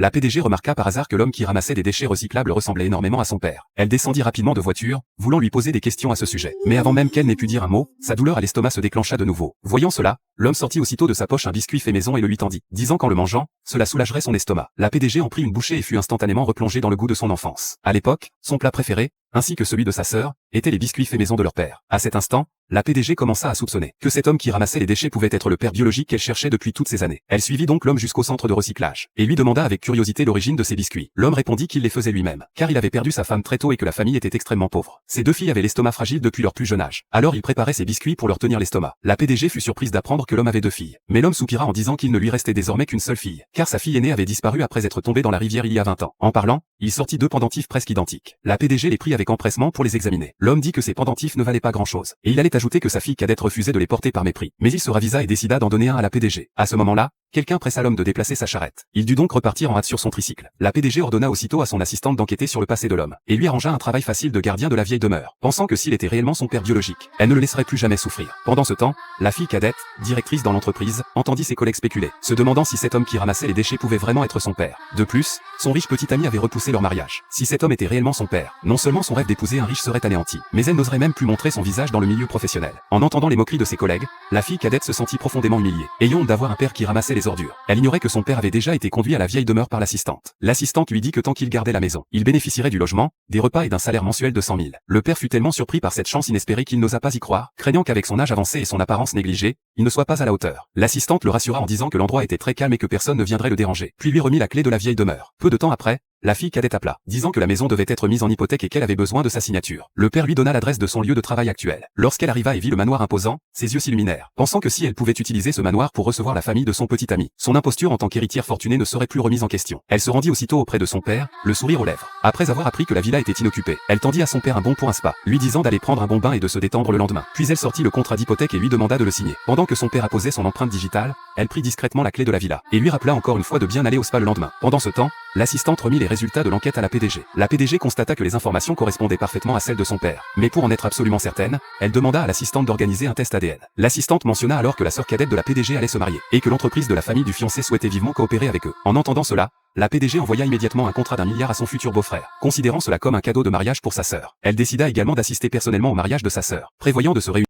la PDG remarqua par hasard que l'homme qui ramassait des déchets recyclables ressemblait énormément à son père. Elle descendit rapidement de voiture, voulant lui poser des questions à ce sujet. Mais avant même qu'elle n'ait pu dire un mot, sa douleur à l'estomac se déclencha de nouveau. Voyant cela, l'homme sortit aussitôt de sa poche un biscuit fait maison et le lui tendit, disant qu'en le mangeant, cela soulagerait son estomac. La PDG en prit une bouchée et fut instantanément replongée dans le goût de son enfance. À l'époque, son plat préféré, ainsi que celui de sa sœur, étaient les biscuits faits maison de leur père. À cet instant, la PDG commença à soupçonner que cet homme qui ramassait les déchets pouvait être le père biologique qu'elle cherchait depuis toutes ces années. Elle suivit donc l'homme jusqu'au centre de recyclage, et lui demanda avec curiosité l'origine de ses biscuits. L'homme répondit qu'il les faisait lui-même, car il avait perdu sa femme très tôt et que la famille était extrêmement pauvre. Ses deux filles avaient l'estomac fragile depuis leur plus jeune âge. Alors il préparait ses biscuits pour leur tenir l'estomac. La PDG fut surprise d'apprendre que l'homme avait deux filles. Mais l'homme soupira en disant qu'il ne lui restait désormais qu'une seule fille, car sa fille aînée avait disparu après être tombée dans la rivière il y a 20 ans. En parlant, il sortit deux pendentifs presque identiques. La PDG les prit avec empressement pour les examiner. L'homme dit que ces pendentifs ne valaient pas grand-chose, et il allait ajouter que sa fille cadette refusait de les porter par mépris. Mais il se ravisa et décida d'en donner un à la PDG. À ce moment-là, quelqu'un pressa l'homme de déplacer sa charrette. Il dut donc repartir en hâte sur son tricycle. La PDG ordonna aussitôt à son assistante d'enquêter sur le passé de l'homme, et lui arrangea un travail facile de gardien de la vieille demeure, pensant que s'il était réellement son père biologique, elle ne le laisserait plus jamais souffrir. Pendant ce temps, la fille cadette, directrice dans l'entreprise, entendit ses collègues spéculer, se demandant si cet homme qui ramassait les déchets pouvait vraiment être son père. De plus, son riche petit ami avait repoussé leur mariage. Si cet homme était réellement son père, non seulement son rêve d'épouser un riche serait anéanti, mais elle n'oserait même plus montrer son visage dans le milieu professionnel. En entendant les moqueries de ses collègues, la fille cadette se sentit profondément humiliée, ayant honte d'avoir un père qui ramassait les ordures. Elle ignorait que son père avait déjà été conduit à la vieille demeure par l'assistante. L'assistante lui dit que tant qu'il gardait la maison, il bénéficierait du logement, des repas et d'un salaire mensuel de 100 000. Le père fut tellement surpris par cette chance inespérée qu'il n'osa pas y croire, craignant qu'avec son âge avancé et son apparence négligée, il ne soit pas à la hauteur. L'assistante le rassura en disant que l'endroit était très calme et que personne ne viendrait le déranger, puis lui remit la clé de la vieille demeure. Peu de temps après, la fille cadette appela, disant que la maison devait être mise en hypothèque et qu'elle avait besoin de sa signature. Le père lui donna l'adresse de son lieu de travail actuel. Lorsqu'elle arriva et vit le manoir imposant, ses yeux s'illuminèrent, pensant que si elle pouvait utiliser ce manoir pour recevoir la famille de son petit ami, son imposture en tant qu'héritière fortunée ne serait plus remise en question. Elle se rendit aussitôt auprès de son père, le sourire aux lèvres. Après avoir appris que la villa était inoccupée, elle tendit à son père un bon pour un spa, lui disant d'aller prendre un bon bain et de se détendre le lendemain. Puis elle sortit le contrat d'hypothèque et lui demanda de le signer. Pendant que son père apposait son empreinte digitale, elle prit discrètement la clé de la villa, et lui rappela encore une fois de bien aller au spa le lendemain. Pendant ce temps, l'assistante remit les résultats de l'enquête à la PDG. La PDG constata que les informations correspondaient parfaitement à celles de son père. Mais pour en être absolument certaine, elle demanda à l'assistante d'organiser un test ADN. L'assistante mentionna alors que la sœur cadette de la PDG allait se marier, et que l'entreprise de la famille du fiancé souhaitait vivement coopérer avec eux. En entendant cela, la PDG envoya immédiatement un contrat d'1 milliard à son futur beau-frère, considérant cela comme un cadeau de mariage pour sa sœur. Elle décida également d'assister personnellement au mariage de sa sœur, prévoyant de se réunir